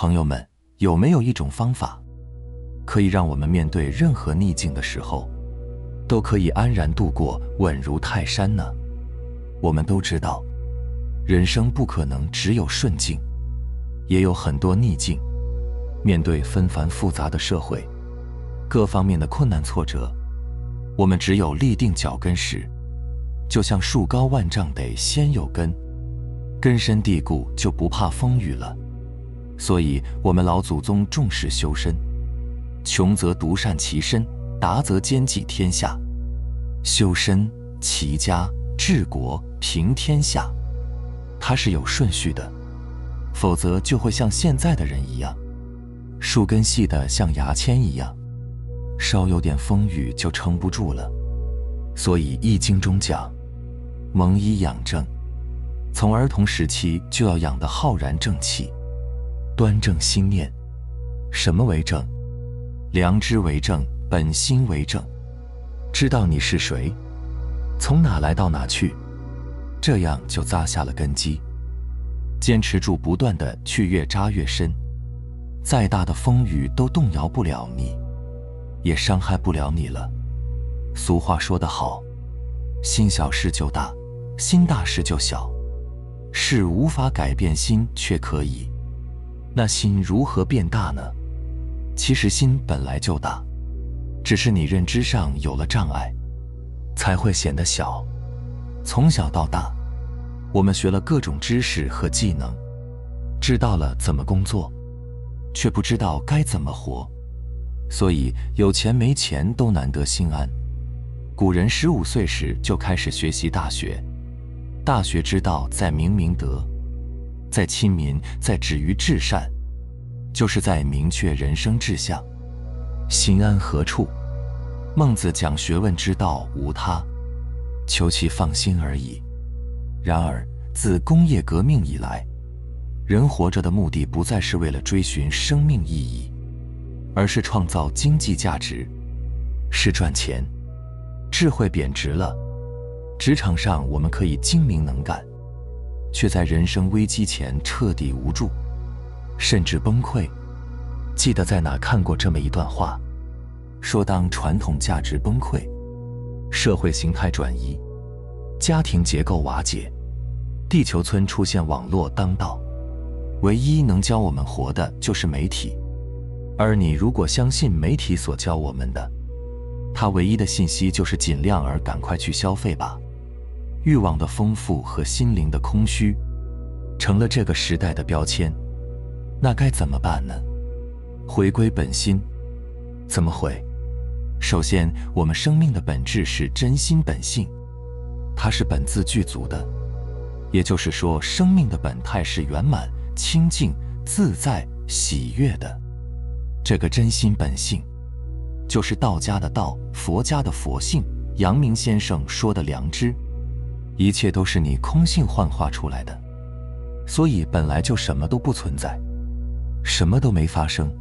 朋友们，有没有一种方法，可以让我们面对任何逆境的时候，都可以安然度过，稳如泰山呢？我们都知道，人生不可能只有顺境，也有很多逆境。面对纷繁复杂的社会，各方面的困难挫折，我们只有立定脚跟时，就像树高万丈得先有根，根深蒂固就不怕风雨了。所以我们老祖宗重视修身，穷则独善其身，达则兼济天下。修身、齐家、治国、平天下，它是有顺序的，否则就会像现在的人一样，树根细得像牙签一样，稍有点风雨就撑不住了。所以《易经》中讲，蒙以养正，从儿童时期就要养得浩然正气，端正心念。什么为正？良知为正，本心为正。知道你是谁，从哪来到哪去，这样就扎下了根基。坚持住，不断地去越扎越深，再大的风雨都动摇不了你，也伤害不了你了。俗话说得好，心小事就大，心大事就小。事无法改变，心却可以。那心如何变大呢？其实心本来就大，只是你认知上有了障碍，才会显得小。从小到大，我们学了各种知识和技能，知道了怎么工作，却不知道该怎么活。所以有钱没钱都难得心安。古人15岁时就开始学习大学，大学之道在明明德，在亲民，在止于至善，就是在明确人生志向。心安何处？孟子讲学问之道无他，求其放心而已。然而自工业革命以来，人活着的目的不再是为了追寻生命意义，而是创造经济价值，是赚钱。智慧贬值了，职场上我们可以精明能干，却在人生危机前彻底无助，甚至崩溃。记得在哪看过这么一段话，说当传统价值崩溃，社会形态转移，家庭结构瓦解，地球村出现网络当道，唯一能教我们活的就是媒体。而你如果相信媒体所教我们的，它唯一的信息就是尽量而赶快去消费吧。欲望的丰富和心灵的空虚，成了这个时代的标签。那该怎么办呢？回归本心。怎么回？首先，我们生命的本质是真心本性，它是本自具足的，也就是说，生命的本态是圆满、清净、自在、喜悦的。这个真心本性，就是道家的道，佛家的佛性，阳明先生说的良知。一切都是你空性幻化出来的，所以本来就什么都不存在，什么都没发生。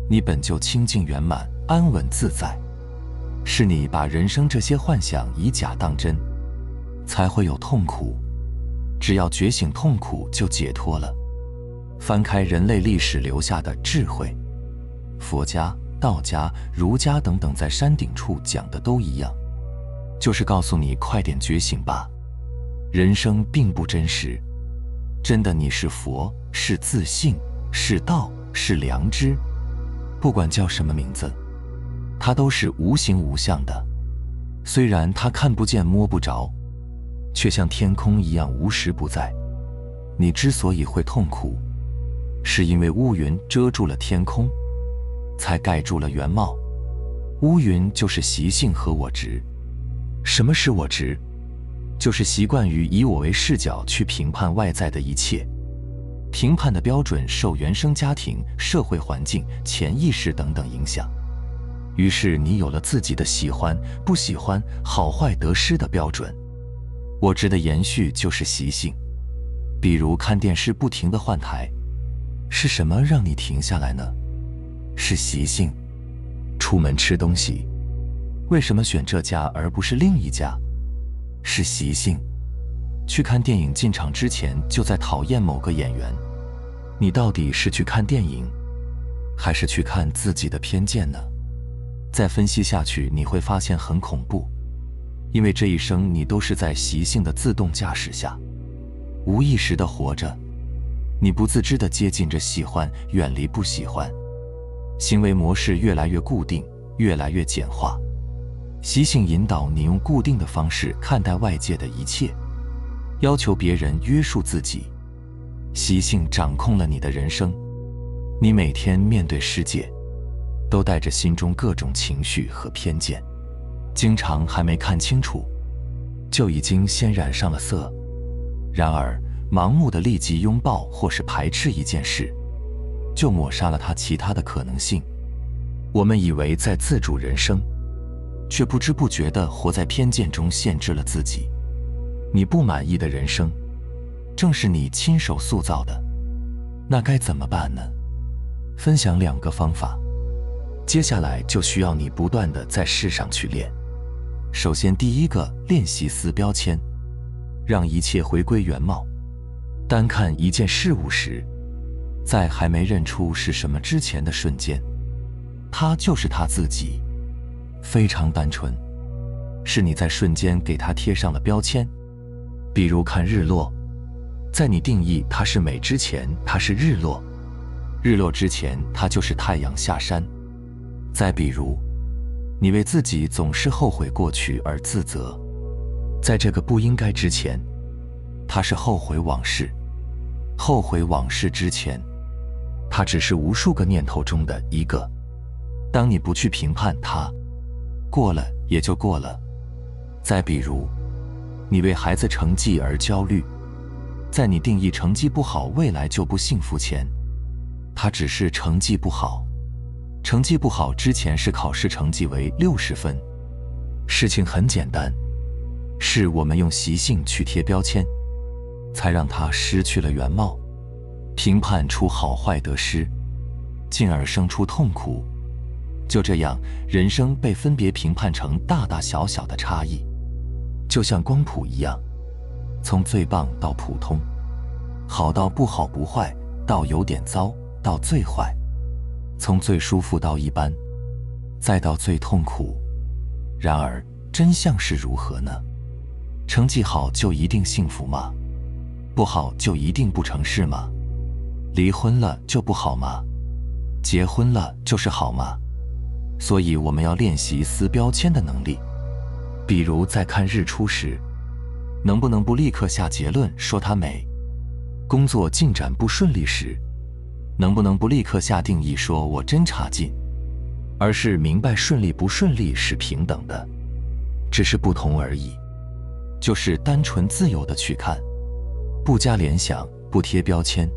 你本就清净圆满、安稳自在，是你把人生这些幻想以假当真，才会有痛苦。只要觉醒痛苦，就解脱了。翻开人类历史留下的智慧，佛家、道家、儒家等等在山顶处讲的都一样，就是告诉你快点觉醒吧。人生并不真实，真的你是佛，是自信，是道，是良知，不管叫什么名字，它都是无形无相的。虽然它看不见摸不着，却像天空一样无时不在。你之所以会痛苦，是因为乌云遮住了天空，才盖住了原貌。乌云就是习性和我执。什么是我执？就是习惯于以我为视角去评判外在的一切，评判的标准受原生家庭、社会环境、潜意识等等影响。于是你有了自己的喜欢、不喜欢、好坏得失的标准。我执的延续就是习性。比如看电视不停地换台，是什么让你停下来呢？是习性。出门吃东西，为什么选这家而不是另一家？是习性。去看电影进场之前就在讨厌某个演员，你到底是去看电影，还是去看自己的偏见呢？再分析下去，你会发现很恐怖，因为这一生你都是在习性的自动驾驶下，无意识地活着，你不自知地接近着喜欢，远离不喜欢，行为模式越来越固定，越来越简化，习性引导你用固定的方式看待外界的一切，要求别人约束自己，习性掌控了你的人生，你每天面对世界，都带着心中各种情绪和偏见，经常还没看清楚，就已经先染上了色。然而，盲目的立即拥抱或是排斥一件事，就抹杀了它其他的可能性。我们以为在自主人生，却不知不觉地活在偏见中，限制了自己。你不满意的人生，正是你亲手塑造的，那该怎么办呢？分享2个方法，接下来就需要你不断地在世上去练。首先，第一个，练习撕标签，让一切回归原貌。单看一件事物时，在还没认出是什么之前的瞬间，它就是它自己，非常单纯，是你在瞬间给它贴上了标签。比如看日落，在你定义它是美之前，它是日落；日落之前，它就是太阳下山。再比如，你为自己总是后悔过去而自责，在这个不应该之前，它是后悔往事；后悔往事之前，它只是无数个念头中的一个。当你不去评判它，过了也就过了。再比如，你为孩子成绩而焦虑，在你定义成绩不好未来就不幸福前，它只是成绩不好。成绩不好之前是考试成绩为60分。事情很简单，是我们用习性去贴标签，才让它失去了原貌，评判出好坏得失，进而生出痛苦。就这样，人生被分别评判成大大小小的差异，就像光谱一样，从最棒到普通，好到不好不坏，到有点糟，到最坏，从最舒服到一般，再到最痛苦。然而，真相是如何呢？成绩好就一定幸福吗？不好就一定不成事吗？离婚了就不好吗？结婚了就是好吗？所以我们要练习撕标签的能力。比如在看日出时，能不能不立刻下结论说它美？工作进展不顺利时，能不能不立刻下定义说我真差劲？而是明白顺利不顺利是平等的，只是不同而已。就是单纯自由的去看，不加联想，不贴标签，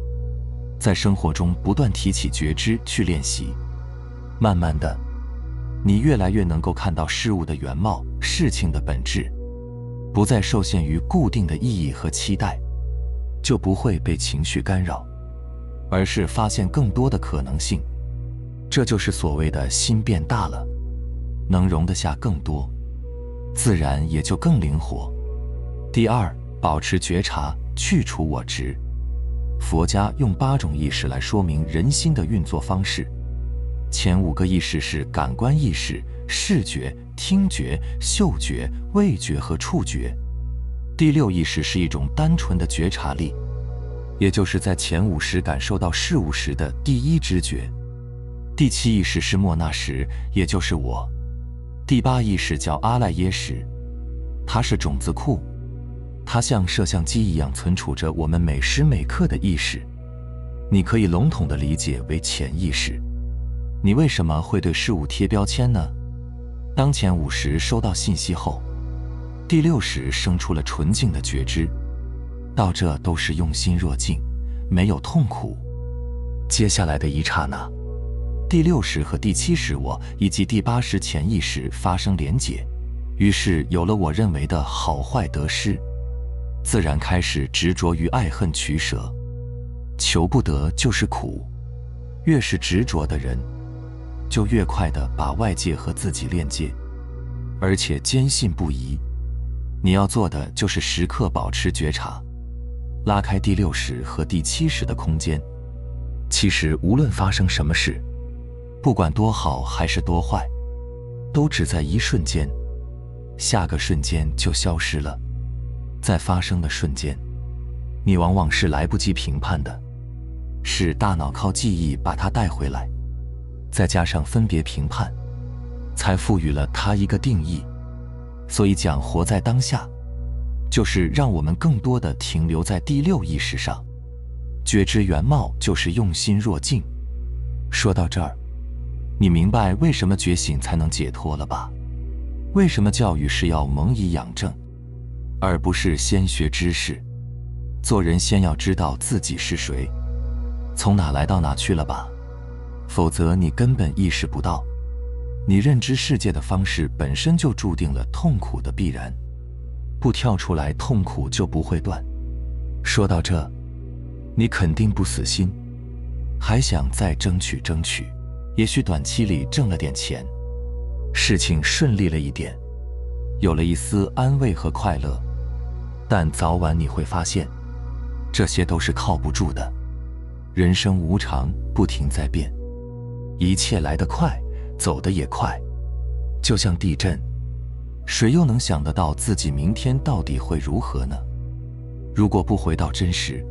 在生活中不断提起觉知去练习。慢慢的，你越来越能够看到事物的原貌，事情的本质，不再受限于固定的意义和期待，就不会被情绪干扰，而是发现更多的可能性。这就是所谓的心变大了，能容得下更多，自然也就更灵活。第二，保持觉察，去除我执。佛家用8种意识来说明人心的运作方式。前5个意识是感官意识、视觉、听觉、嗅觉、味觉和触觉。第6意识是一种单纯的觉察力，也就是在前5时感受到事物时的第一知觉。第7意识是莫那识，也就是我。第8意识叫阿赖耶识，它是种子库，它像摄像机一样存储着我们每时每刻的意识。你可以笼统地理解为潜意识。你为什么会对事物贴标签呢？当前5时收到信息后，第6时生出了纯净的觉知，到这都是用心若镜，没有痛苦。接下来的一刹那，第6时和第7时我以及第8时潜意识发生连结，于是有了我认为的好坏得失，自然开始执着于爱恨取舍，求不得就是苦。越是执着的人，就越快地把外界和自己链接，而且坚信不疑。你要做的就是时刻保持觉察，拉开第6时和第7时的空间，其实无论发生什么事，不管多好还是多坏，都只在一瞬间，下个瞬间就消失了。在发生的瞬间，你往往是来不及评判的，是大脑靠记忆把它带回来，再加上分别评判，才赋予了它一个定义。所以讲活在当下，就是让我们更多的停留在第六意识上，觉知原貌就是用心若镜。说到这儿，你明白为什么觉醒才能解脱了吧？为什么教育是要蒙以养正，而不是先学知识？做人先要知道自己是谁，从哪来到哪去了吧，否则你根本意识不到，你认知世界的方式本身就注定了痛苦的必然，不跳出来痛苦就不会断。说到这，你肯定不死心，还想再争取，也许短期里挣了点钱，事情顺利了一点，有了一丝安慰和快乐，但早晚你会发现，这些都是靠不住的。人生无常，不停在变，一切来得快，走得也快，就像地震，谁又能想得到自己明天到底会如何呢？如果不回到真实，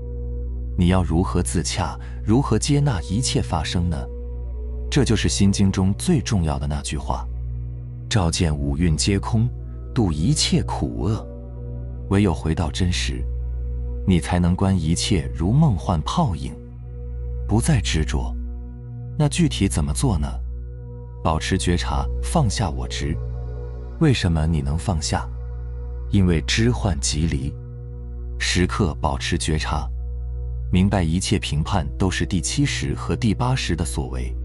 你要如何自洽，如何接纳一切发生呢？这就是心经中最重要的那句话：照见五蕴皆空，度一切苦厄。唯有回到真实，你才能观一切如梦幻泡影，不再执着。那具体怎么做呢？保持觉察，放下我执。为什么你能放下？因为知幻即离，时刻保持觉察，明白一切评判都是第70和第80的所为，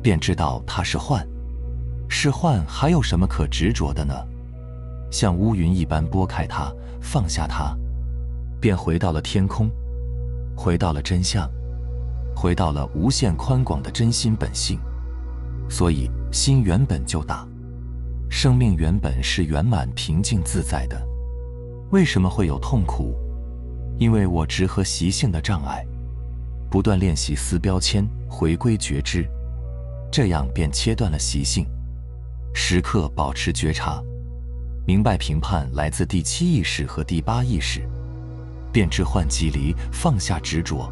便知道它是幻。是幻，还有什么可执着的呢？像乌云一般拨开它，放下它，便回到了天空，回到了真相，回到了无限宽广的真心本性。所以心原本就大，生命原本是圆满平静自在的。为什么会有痛苦？因为我执和习性的障碍。不断练习撕标签，回归觉知，这样便切断了习性。时刻保持觉察，明白评判来自第7意识和第8意识，便知幻即离，放下执着。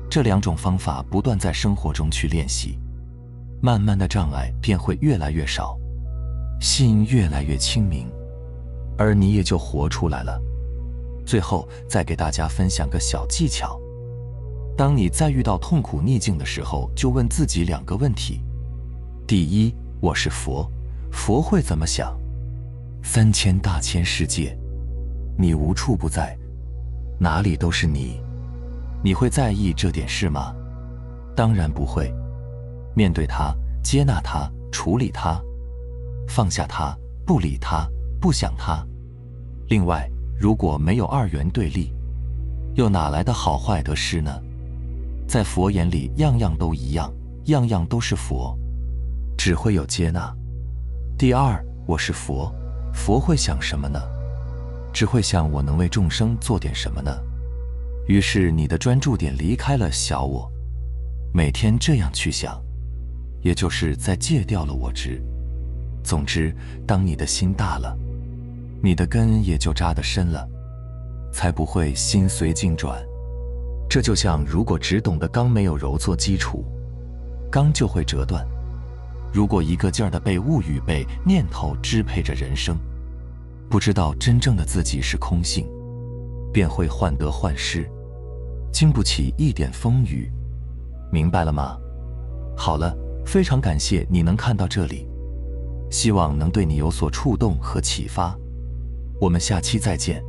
这2种方法不断在生活中去练习，慢慢的障碍便会越来越少，心越来越清明，而你也就活出来了。最后再给大家分享个小技巧，当你再遇到痛苦逆境的时候，就问自己2个问题。第一，我是佛，佛会怎么想？3000大千世界，你无处不在，哪里都是你，你会在意这点事吗？当然不会。面对它，接纳它，处理它，放下它，不理它，不想它。另外，如果没有2元对立，又哪来的好坏得失呢？在佛眼里，样样都一样，样样都是佛，只会有接纳。第二，我是佛，佛会想什么呢？只会想我能为众生做点什么呢？于是你的专注点离开了小我，每天这样去想，也就是在戒掉了我执。总之，当你的心大了，你的根也就扎得深了，才不会心随境转。这就像如果只懂得钢没有柔做基础，钢就会折断。如果一个劲儿的被物与被念头支配着人生，不知道真正的自己是空性，便会患得患失，经不起一点风雨。明白了吗？好了，非常感谢你能看到这里，希望能对你有所触动和启发。我们下期再见。